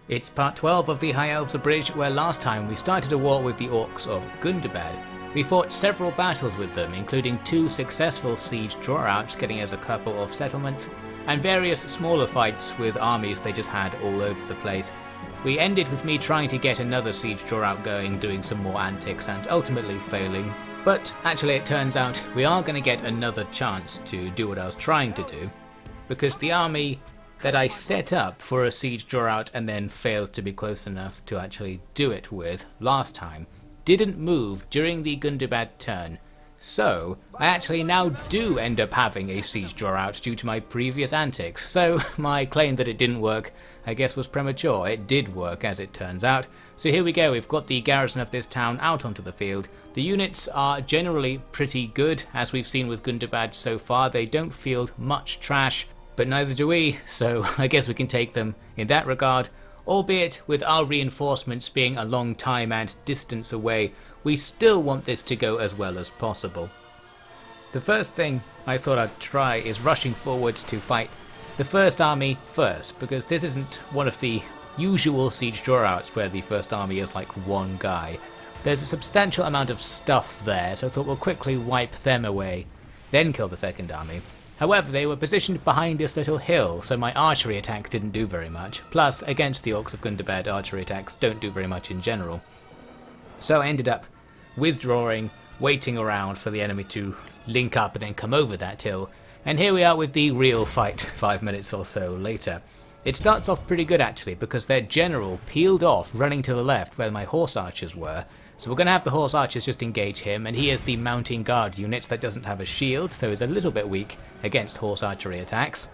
It's part 12 of the High Elves Abridged, where last time we started a war with the orcs of Gundabad. We fought several battles with them, including 2 successful siege drawouts getting us a couple of settlements, and various smaller fights with armies they just had all over the place. We ended with me trying to get another siege drawout going, doing some more antics and ultimately failing. But actually it turns out we are going to get another chance to do what I was trying to do, because the army that I set up for a siege drawout and then failed to be close enough to actually do it with last time didn't move during the Gundabad turn. So I actually now do end up having a siege drawout due to my previous antics. So my claim that it didn't work I guess was premature. It did work, as it turns out. So here we go, we've got the garrison of this town out onto the field. The units are generally pretty good, as we've seen with Gundabad so far. They don't field much trash, but neither do we, so I guess we can take them in that regard. Albeit with our reinforcements being a long time and distance away, we still want this to go as well as possible. The first thing I thought I'd try is rushing forwards to fight the first army first, because this isn't one of the usual siege drawouts where the first army is like one guy. There's a substantial amount of stuff there, so I thought we'll quickly wipe them away, then kill the second army. However, they were positioned behind this little hill, so my archery attacks didn't do very much. Plus, against the orcs of Gundabad, archery attacks don't do very much in general. So I ended up withdrawing, waiting around for the enemy to link up and then come over that hill. And here we are with the real fight 5 minutes or so later. It starts off pretty good actually, because their general peeled off running to the left where my horse archers were. So we're going to have the horse archers just engage him, and he is the mounting guard unit that doesn't have a shield, so is a little bit weak against horse archery attacks.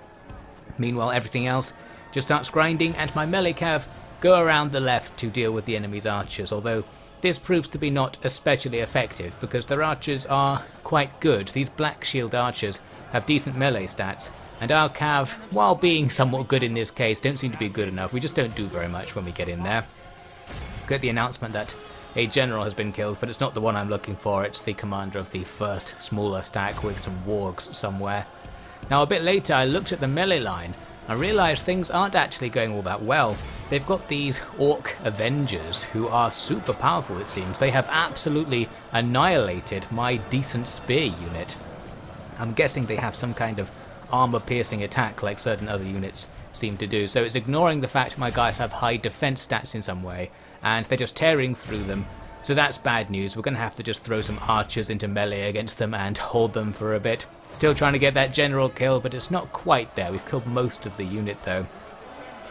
Meanwhile, everything else just starts grinding, and my melee cav go around the left to deal with the enemy's archers, although this proves to be not especially effective because their archers are quite good. These black shield archers have decent melee stats, and our cav, while being somewhat good in this case, don't seem to be good enough. We just don't do very much when we get in there. Get the announcement that a general has been killed, but it's not the one I'm looking for. It's the commander of the first smaller stack with some wargs somewhere. Now a bit later I looked at the melee line and realised things aren't actually going all that well. They've got these orc avengers who are super powerful, it seems. They have absolutely annihilated my decent spear unit. I'm guessing they have some kind of armor-piercing attack like certain other units seem to do, so it's ignoring the fact my guys have high defense stats in some way, and they're just tearing through them. So that's bad news. We're going to have to just throw some archers into melee against them and hold them for a bit. Still trying to get that general kill, but it's not quite there. We've killed most of the unit though.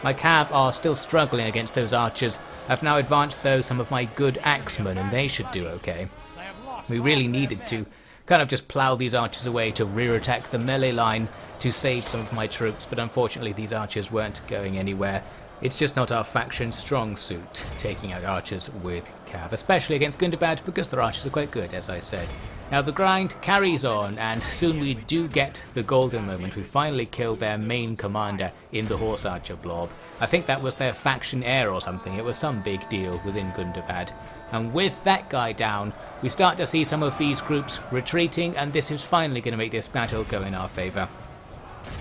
My cav are still struggling against those archers. I've now advanced though some of my good axemen, and they should do okay. We really needed to kind of just plough these archers away to rear attack the melee line to save some of my troops, but unfortunately these archers weren't going anywhere. It's just not our faction's strong suit, taking out archers with cav, especially against Gundabad, because their archers are quite good, as I said. Now the grind carries on, and soon we do get the golden moment. We finally kill their main commander in the horse archer blob. I think that was their faction heir or something. It was some big deal within Gundabad. And with that guy down, we start to see some of these groups retreating, and this is finally going to make this battle go in our favour.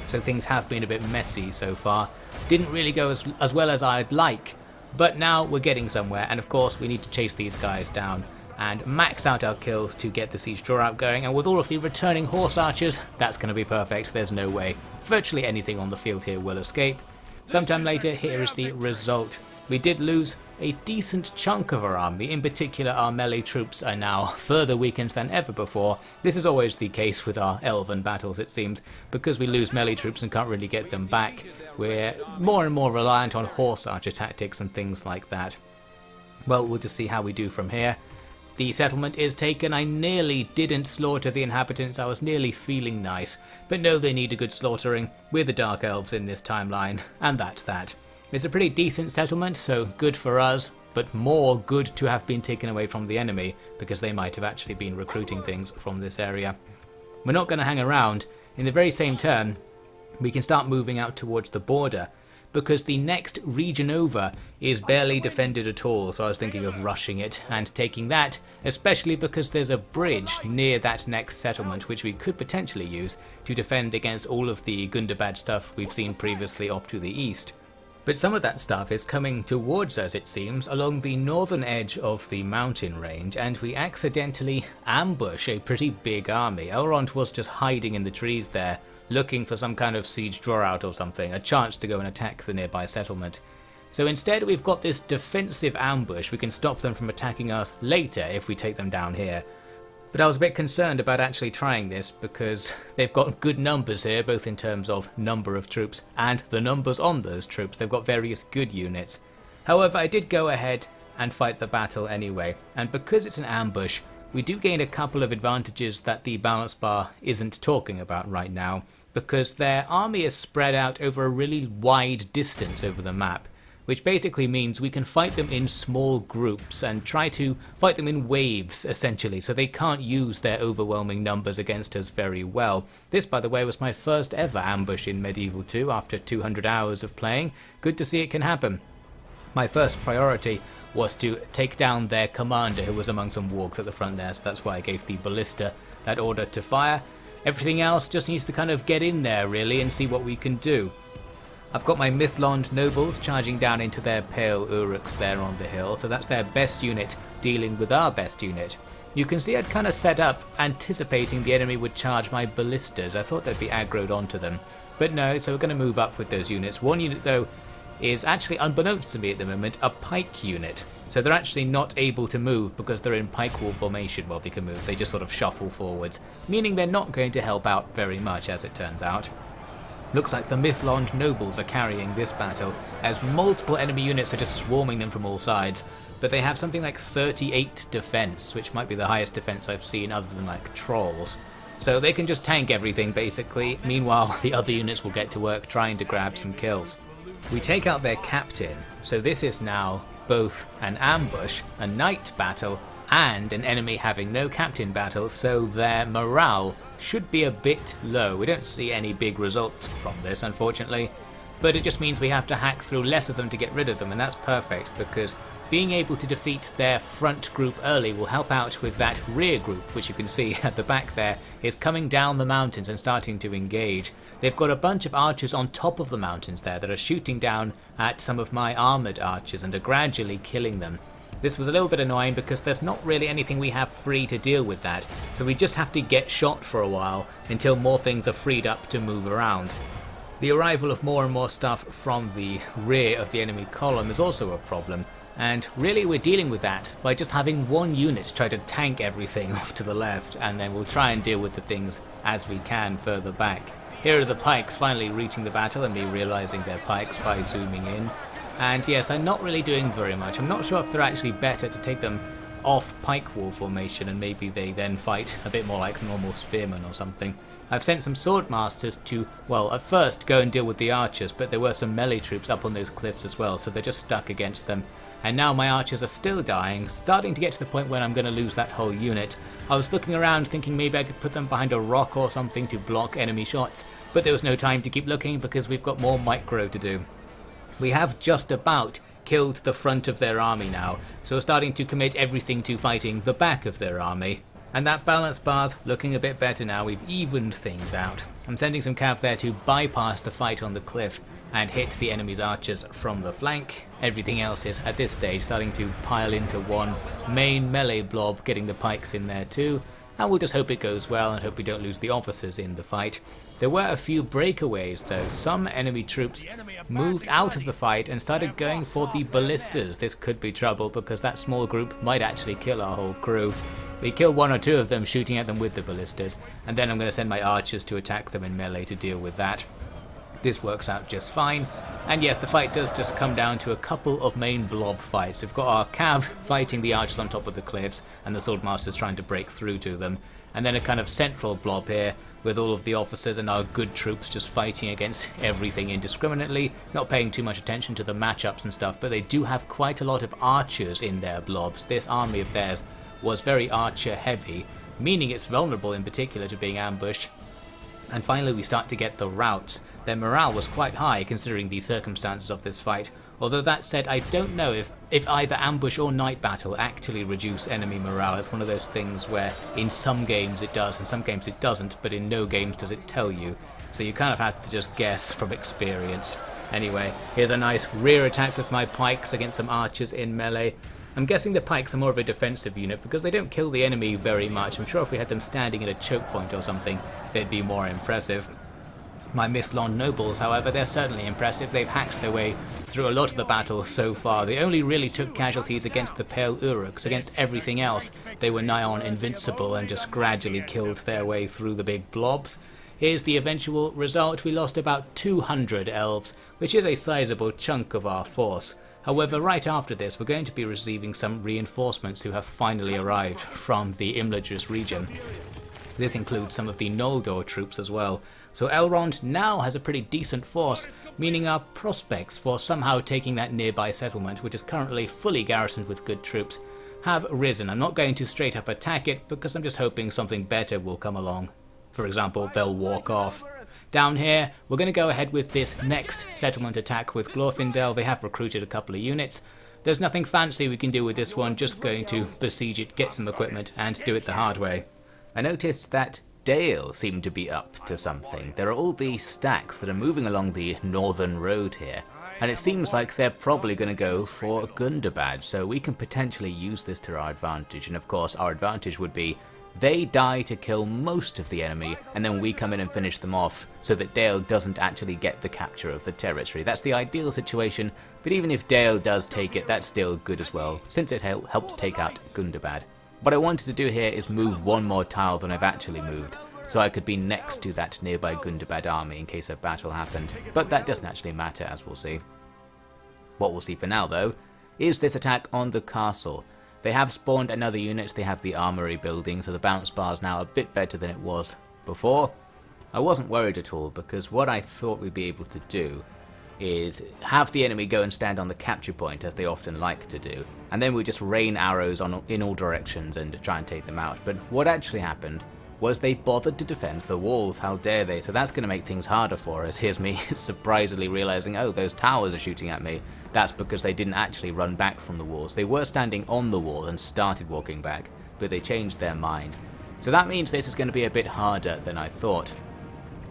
So things have been a bit messy so far. Didn't really go as well as I'd like, but now we're getting somewhere, and of course we need to chase these guys down and max out our kills to get the siege drawout going, and with all of the returning horse archers, that's going to be perfect. There's no way virtually anything on the field here will escape. Sometime later, here is the result. We did lose a decent chunk of our army. In particular, our melee troops are now further weakened than ever before. This is always the case with our elven battles, it seems. Because we lose melee troops and can't really get them back, we're more and more reliant on horse archer tactics and things like that. Well, we'll just see how we do from here. The settlement is taken. I nearly didn't slaughter the inhabitants. I was nearly feeling nice. But no, they need a good slaughtering. We're the Dark Elves in this timeline, and that's that. It's a pretty decent settlement, so good for us, but more good to have been taken away from the enemy, because they might have actually been recruiting things from this area. We're not going to hang around. In the very same turn, we can start moving out towards the border, because the next region over is barely defended at all, so I was thinking of rushing it and taking that, especially because there's a bridge near that next settlement which we could potentially use to defend against all of the Gundabad stuff we've seen previously off to the east. But some of that stuff is coming towards us, it seems, along the northern edge of the mountain range, and we accidentally ambush a pretty big army. Elrond was just hiding in the trees there, looking for some kind of siege draw-out or something, a chance to go and attack the nearby settlement. So instead we've got this defensive ambush. We can stop them from attacking us later if we take them down here. But I was a bit concerned about actually trying this because they've got good numbers here, both in terms of number of troops and the numbers on those troops. They've got various good units. However, I did go ahead and fight the battle anyway, and because it's an ambush, we do gain a couple of advantages that the balance bar isn't talking about right now, because their army is spread out over a really wide distance over the map, which basically means we can fight them in small groups and try to fight them in waves, essentially, so they can't use their overwhelming numbers against us very well. This, by the way, was my first ever ambush in Medieval 2 after 200 hours of playing. Good to see it can happen. My first priority was to take down their commander, who was among some wargs at the front there, so that's why I gave the ballista that order to fire. Everything else just needs to kind of get in there, really, and see what we can do. I've got my Mithlond nobles charging down into their pale orcs there on the hill, so that's their best unit dealing with our best unit. You can see I'd kind of set up anticipating the enemy would charge my ballistas. I thought they'd be aggroed onto them, but no, so we're going to move up with those units. One unit though is actually, unbeknownst to me at the moment, a pike unit. So they're actually not able to move because they're in pike wall formation. Well, they can move, they just sort of shuffle forwards, meaning they're not going to help out very much as it turns out. Looks like the Mithlond nobles are carrying this battle, as multiple enemy units are just swarming them from all sides, but they have something like 38 defense, which might be the highest defense I've seen other than like trolls. So they can just tank everything basically, meanwhile the other units will get to work trying to grab some kills. We take out their captain, so this is now both an ambush, a night battle, and an enemy having no captain battle, so their morale should be a bit low. We don't see any big results from this, unfortunately, but it just means we have to hack through less of them to get rid of them, and that's perfect because being able to defeat their front group early will help out with that rear group, which you can see at the back there is coming down the mountains and starting to engage. They've got a bunch of archers on top of the mountains there that are shooting down at some of my armoured archers and are gradually killing them. This was a little bit annoying because there's not really anything we have free to deal with that, so we just have to get shot for a while until more things are freed up to move around. The arrival of more and more stuff from the rear of the enemy column is also a problem, and really we're dealing with that by just having one unit try to tank everything off to the left, and then we'll try and deal with the things as we can further back. Here are the pikes finally reaching the battle and me realising they're pikes by zooming in. And yes, they're not really doing very much. I'm not sure if they're actually better to take them off pike wall formation and maybe they then fight a bit more like normal spearmen or something. I've sent some swordmasters to, well, at first go and deal with the archers, but there were some melee troops up on those cliffs as well, so they're just stuck against them. And now my archers are still dying, starting to get to the point where I'm going to lose that whole unit. I was looking around thinking maybe I could put them behind a rock or something to block enemy shots, but there was no time to keep looking because we've got more micro to do. We have just about killed the front of their army now, so we're starting to commit everything to fighting the back of their army. And that balance bar's looking a bit better now, we've evened things out. I'm sending some cav there to bypass the fight on the cliff and hit the enemy's archers from the flank. Everything else is, at this stage, starting to pile into one main melee blob, getting the pikes in there too. And we'll just hope it goes well and hope we don't lose the officers in the fight. There were a few breakaways though. Some enemy troops moved out of the fight and started going for the ballistas. This could be trouble because that small group might actually kill our whole crew. We kill one or two of them shooting at them with the ballistas, and then I'm going to send my archers to attack them in melee to deal with that. This works out just fine. And yes, the fight does just come down to a couple of main blob fights. We've got our cav fighting the archers on top of the cliffs and the swordmasters trying to break through to them. And then a kind of central blob here with all of the officers and our good troops just fighting against everything indiscriminately, not paying too much attention to the matchups and stuff, but they do have quite a lot of archers in their blobs. This army of theirs was very archer heavy, meaning it's vulnerable in particular to being ambushed. And finally we start to get the routs. Their morale was quite high considering the circumstances of this fight, although that said I don't know if either ambush or night battle actually reduce enemy morale. It's one of those things where in some games it does, in some games it doesn't, but in no games does it tell you, so you kind of have to just guess from experience. Anyway, here's a nice rear attack with my pikes against some archers in melee. I'm guessing the pikes are more of a defensive unit because they don't kill the enemy very much. I'm sure if we had them standing at a choke point or something, they'd be more impressive. My Mithlond nobles, however, they're certainly impressive. They've hacked their way through a lot of the battle so far. They only really took casualties against the pale orcs. Against everything else, they were nigh on invincible and just gradually killed their way through the big blobs. Here's the eventual result. We lost about 200 elves, which is a sizable chunk of our force. However, right after this, we're going to be receiving some reinforcements who have finally arrived from the Imladris region. This includes some of the Noldor troops as well. So Elrond now has a pretty decent force, meaning our prospects for somehow taking that nearby settlement, which is currently fully garrisoned with good troops, have risen. I'm not going to straight up attack it because I'm just hoping something better will come along. For example, they'll walk off. Down here, we're going to go ahead with this next settlement attack with Glorfindel. They have recruited a couple of units. There's nothing fancy we can do with this one, just going to besiege it, get some equipment, and do it the hard way. I noticed that Dale seemed to be up to something. There are all these stacks that are moving along the northern road here, and it seems like they're probably going to go for Gundabad, so we can potentially use this to our advantage. And of course, our advantage would be they die to kill most of the enemy, and then we come in and finish them off, so that Dale doesn't actually get the capture of the territory. That's the ideal situation, but even if Dale does take it, that's still good as well, since it helps take out Gundabad. What I wanted to do here is move one more tile than I've actually moved, so I could be next to that nearby Gundabad army in case a battle happened, but that doesn't actually matter, as we'll see. What we'll see for now, though, is this attack on the castle. They have spawned another unit. They have the armory building, so the bounce bar is now a bit better than it was before. I wasn't worried at all, because what I thought we'd be able to do is have the enemy go and stand on the capture point, as they often like to do, and then we just rain arrows in all directions and try and take them out. But what actually happened was they bothered to defend the walls. How dare they? So that's going to make things harder for us. Here's me surprisingly realizing, oh, those towers are shooting at me. That's because they didn't actually run back from the walls. They were standing on the wall and started walking back, but they changed their mind. So that means this is going to be a bit harder than I thought.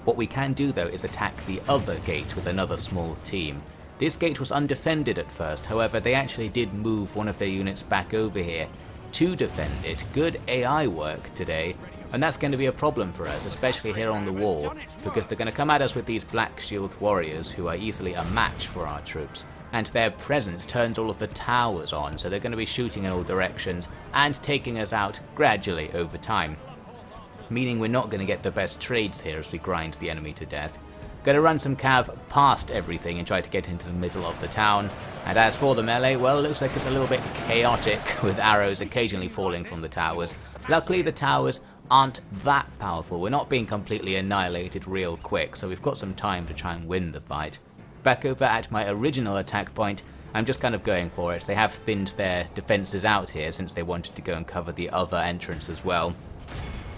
What we can do, though, is attack the other gate with another small team. This gate was undefended at first, however they actually did move one of their units back over here to defend it. Good AI work today, and that's going to be a problem for us, especially here on the wall, because they're going to come at us with these Black Shield warriors who are easily a match for our troops, and their presence turns all of the towers on, so they're going to be shooting in all directions and taking us out gradually over time. Meaning we're not going to get the best trades here as we grind the enemy to death. Going to run some cav past everything and try to get into the middle of the town. And as for the melee, well, it looks like it's a little bit chaotic, with arrows occasionally falling from the towers. Luckily the towers aren't that powerful. We're not being completely annihilated real quick, so we've got some time to try and win the fight. Back over at my original attack point, I'm just kind of going for it. They have thinned their defences out here since they wanted to go and cover the other entrance as well.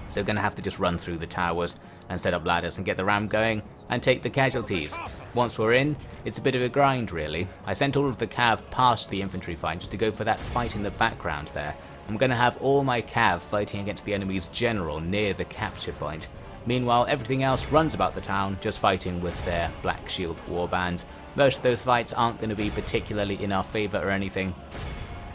So we're going to have to just run through the towers and set up ladders and get the ram going and take the casualties. Once we're in, it's a bit of a grind really. I sent all of the cav past the infantry fights to go for that fight in the background there. I'm going to have all my cav fighting against the enemy's general near the capture point. Meanwhile, everything else runs about the town, just fighting with their Black Shield warbands. Most of those fights aren't going to be particularly in our favour or anything,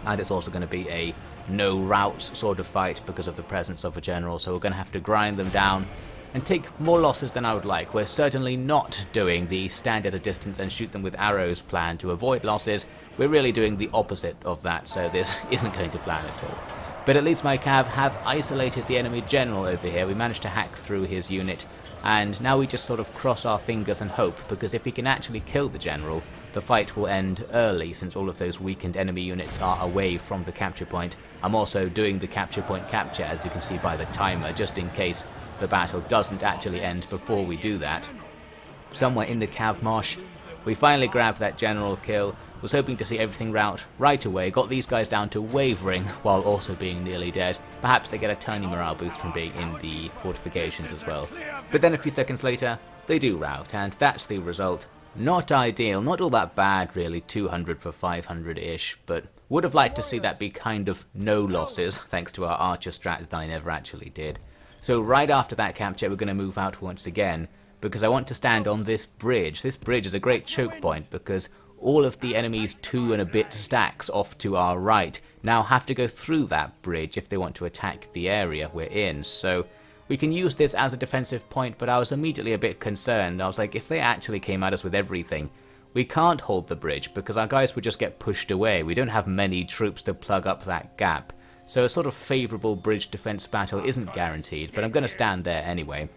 and it's also going to be a no routes sort of fight because of the presence of a general, so we're going to have to grind them down and take more losses than I would like. We're certainly not doing the stand at a distance and shoot them with arrows plan to avoid losses. We're really doing the opposite of that, so this isn't going to plan at all. But at least my cav have isolated the enemy general over here. We managed to hack through his unit, and now we just sort of cross our fingers and hope, because if we can actually kill the general, the fight will end early since all of those weakened enemy units are away from the capture point. I'm also doing the capture point capture, as you can see by the timer, just in case the battle doesn't actually end before we do that. Somewhere in the cav mosh, we finally grabbed that general kill. Was hoping to see everything rout right away, got these guys down to wavering while also being nearly dead. Perhaps they get a tiny morale boost from being in the fortifications as well. But then a few seconds later, they do rout, and that's the result. Not ideal, not all that bad really, 200 for 500-ish, but would have liked to see that be kind of no losses, thanks to our archer strat that I never actually did. So right after that capture, we're going to move out once again, because I want to stand on this bridge. This bridge is a great choke point because all of the enemy's 2 and a bit stacks off to our right now have to go through that bridge if they want to attack the area we're in. So we can use this as a defensive point, but I was immediately a bit concerned. I was like, if they actually came at us with everything, we can't hold the bridge because our guys would just get pushed away. We don't have many troops to plug up that gap. So a sort of favourable bridge defence battle isn't guaranteed, but I'm going to stand there anyway.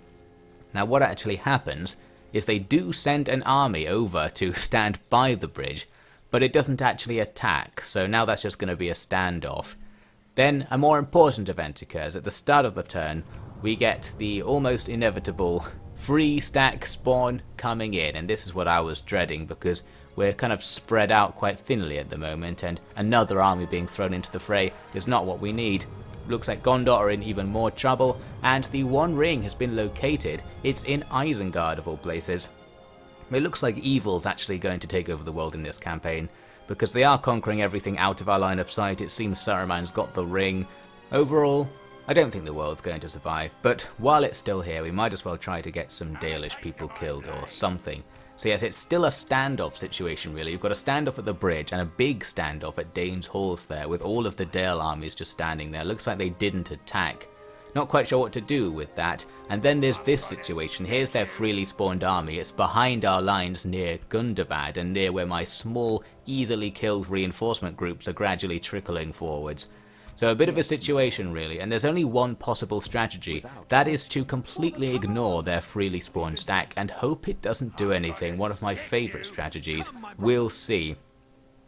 Now what actually happens is they do send an army over to stand by the bridge, but it doesn't actually attack, so now that's just going to be a standoff. Then a more important event occurs. At the start of the turn, we get the almost inevitable free stack spawn coming in, and this is what I was dreading because we're kind of spread out quite thinly at the moment, and another army being thrown into the fray is not what we need. Looks like Gondor are in even more trouble, and the One Ring has been located. It's in Isengard of all places. It looks like evil's actually going to take over the world in this campaign, because they are conquering everything out of our line of sight. It seems Saruman's got the ring. Overall, I don't think the world's going to survive, but while it's still here, we might as well try to get some Dalish people killed or something. So yes, it's still a standoff situation really. You've got a standoff at the bridge and a big standoff at Dane's Halls there, with all of the Dale armies just standing there. Looks like they didn't attack. Not quite sure what to do with that. And then there's this situation. Here's their freely spawned army. It's behind our lines near Gundabad and near where my small, easily killed reinforcement groups are gradually trickling forwards. So a bit of a situation really, and there's only one possible strategy. That is to completely ignore their freely spawned stack and hope it doesn't do anything. One of my favourite strategies. We'll see.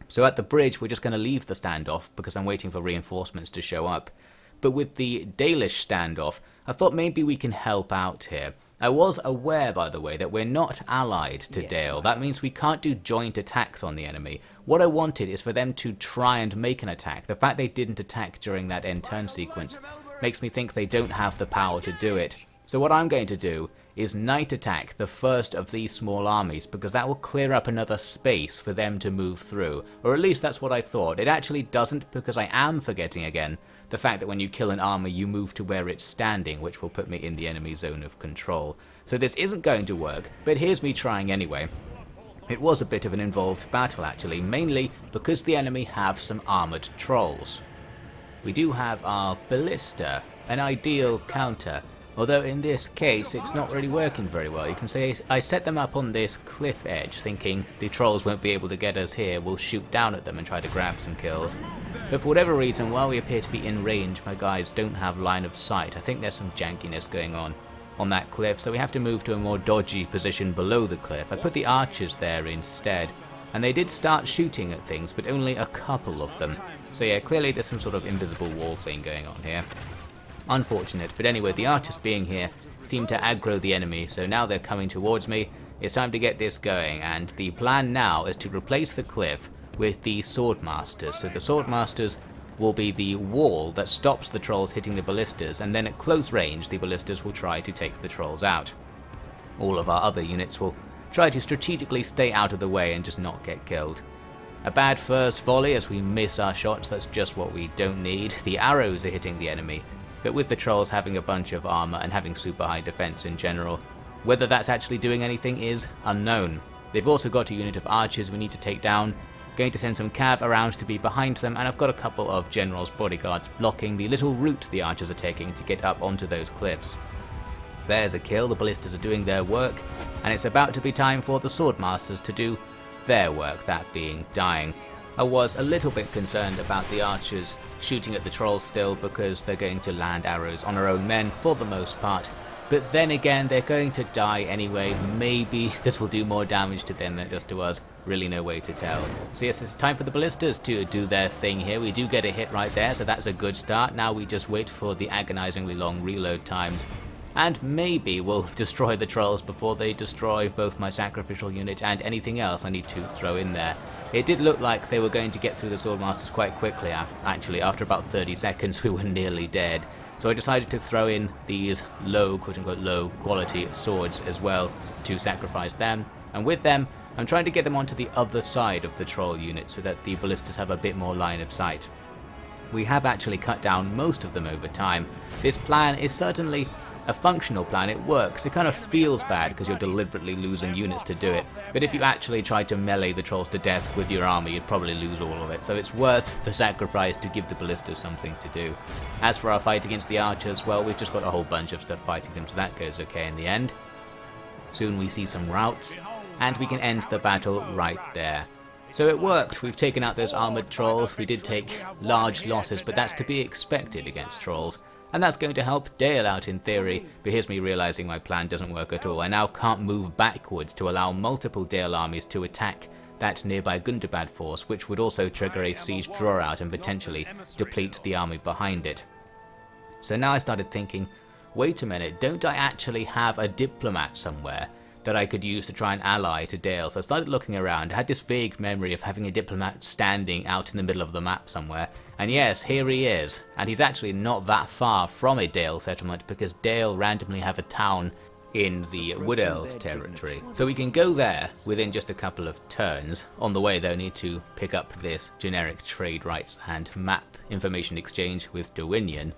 So at the bridge we're just going to leave the standoff because I'm waiting for reinforcements to show up. But with the Dalish standoff, I thought maybe we can help out here. I was aware, by the way, that we're not allied to Dale. That means we can't do joint attacks on the enemy. What I wanted is for them to try and make an attack. The fact they didn't attack during that end turn sequence makes me think they don't have the power to do it. So what I'm going to do is night attack the first of these small armies, because that will clear up another space for them to move through. Or at least that's what I thought. It actually doesn't, because I am forgetting again the fact that when you kill an army you move to where it's standing, which will put me in the enemy zone of control. So this isn't going to work, but here's me trying anyway. It was a bit of an involved battle actually, mainly because the enemy have some armoured trolls. We do have our ballista, an ideal counter, although in this case it's not really working very well. You can say I set them up on this cliff edge thinking the trolls won't be able to get us here, we'll shoot down at them and try to grab some kills. But for whatever reason, while we appear to be in range, my guys don't have line of sight. I think there's some jankiness going on that cliff, so we have to move to a more dodgy position below the cliff. I put the archers there instead, and they did start shooting at things, but only a couple of them. So yeah, clearly there's some sort of invisible wall thing going on here. Unfortunate, but anyway, the archers being here seem to aggro the enemy, so now they're coming towards me. It's time to get this going, and the plan now is to replace the cliff with the swordmasters. So the swordmasters will be the wall that stops the trolls hitting the ballistas, and then at close range the ballistas will try to take the trolls out. All of our other units will try to strategically stay out of the way and just not get killed. A bad first volley as we miss our shots, that's just what we don't need. The arrows are hitting the enemy, but with the trolls having a bunch of armor and having super high defense in general, whether that's actually doing anything is unknown. They've also got a unit of archers we need to take down. Going to send some cav around to be behind them, and I've got a couple of generals' bodyguards blocking the little route the archers are taking to get up onto those cliffs. There's a kill, the ballistas are doing their work, and it's about to be time for the swordmasters to do their work, that being dying. I was a little bit concerned about the archers shooting at the trolls still, because they're going to land arrows on our own men for the most part, but then again they're going to die anyway. Maybe this will do more damage to them than it does to us. Really no way to tell. So yes, it's time for the ballistas to do their thing here. We do get a hit right there, so that's a good start. Now we just wait for the agonizingly long reload times, and maybe we'll destroy the trolls before they destroy both my sacrificial unit and anything else I need to throw in there. It did look like they were going to get through the swordmasters quite quickly. Actually, after about 30 seconds we were nearly dead. So I decided to throw in these low, quote-unquote low quality swords as well to sacrifice them, and with them I'm trying to get them onto the other side of the troll unit so that the ballistas have a bit more line of sight. We have actually cut down most of them over time. This plan is certainly a functional plan, it works. It kind of feels bad because you're deliberately losing units to do it, but if you actually tried to melee the trolls to death with your army, you'd probably lose all of it, so it's worth the sacrifice to give the ballistas something to do. As for our fight against the archers, well, we've just got a whole bunch of stuff fighting them, so that goes okay in the end. Soon we see some routs, and we can end the battle right there. So it worked. We've taken out those armoured trolls. We did take large losses, but that's to be expected against trolls. And that's going to help Dale out in theory, but here's me realising my plan doesn't work at all. I now can't move backwards to allow multiple Dale armies to attack that nearby Gundabad force, which would also trigger a siege draw out and potentially deplete the army behind it. So now I started thinking, wait a minute, don't I actually have a diplomat somewhere that I could use to try and ally to Dale? So I started looking around. I had this vague memory of having a diplomat standing out in the middle of the map somewhere. And yes, here he is. And he's actually not that far from a Dale settlement because Dale randomly have a town in the Wood Elves territory. So we can go there within just a couple of turns. On the way though, need to pick up this generic trade rights and map information exchange with Dwynien.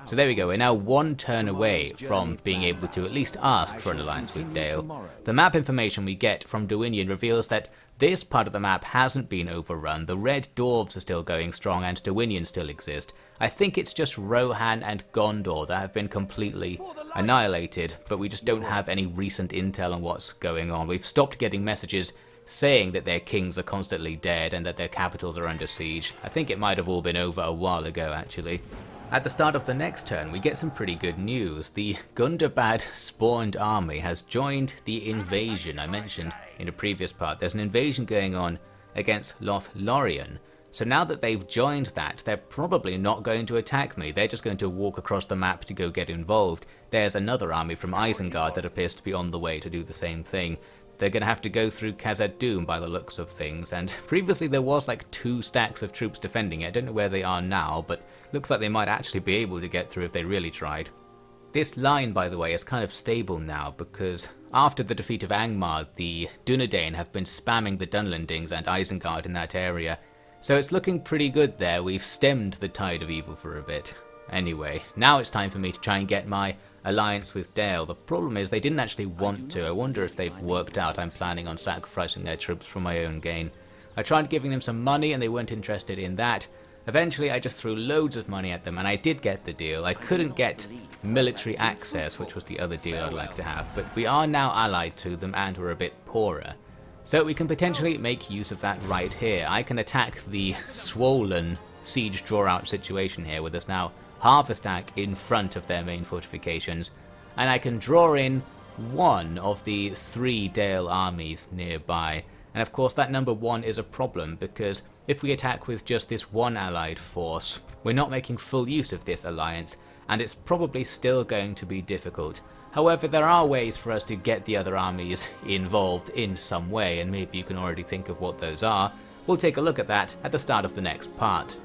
So there we go, we're now one turn away from being able to at least ask for an alliance with Dale. The map information we get from Dwynien reveals that this part of the map hasn't been overrun. The red dwarves are still going strong and Dwynien still exist. I think it's just Rohan and Gondor that have been completely annihilated, but we just don't have any recent intel on what's going on. We've stopped getting messages saying that their kings are constantly dead and that their capitals are under siege. I think it might have all been over a while ago actually. At the start of the next turn, we get some pretty good news. The Gundabad spawned army has joined the invasion I mentioned in a previous part. There's an invasion going on against Lothlorien. So now that they've joined that, they're probably not going to attack me. They're just going to walk across the map to go get involved. There's another army from Isengard that appears to be on the way to do the same thing. They're going to have to go through Khazad-dûm by the looks of things, and previously there was like 2 stacks of troops defending it. I don't know where they are now, but looks like they might actually be able to get through if they really tried. This line, by the way, is kind of stable now, because after the defeat of Angmar, the Dunedain have been spamming the Dunlendings and Isengard in that area, so it's looking pretty good there. We've stemmed the tide of evil for a bit. Anyway, now it's time for me to try and get my alliance with Dale. The problem is they didn't actually want to. I wonder if they've worked out I'm planning on sacrificing their troops for my own gain. I tried giving them some money and they weren't interested in that. Eventually I just threw loads of money at them and I did get the deal. I couldn't get military access, which was the other deal I'd like to have, but we are now allied to them and we're a bit poorer. So we can potentially make use of that right here. I can attack the swollen siege draw out situation here where there's now half a stack in front of their main fortifications, and I can draw in one of the 3 Dale armies nearby. And of course that number 1 is a problem, because if we attack with just this one allied force, we're not making full use of this alliance, and it's probably still going to be difficult. However, there are ways for us to get the other armies involved in some way, and maybe you can already think of what those are. We'll take a look at that at the start of the next part.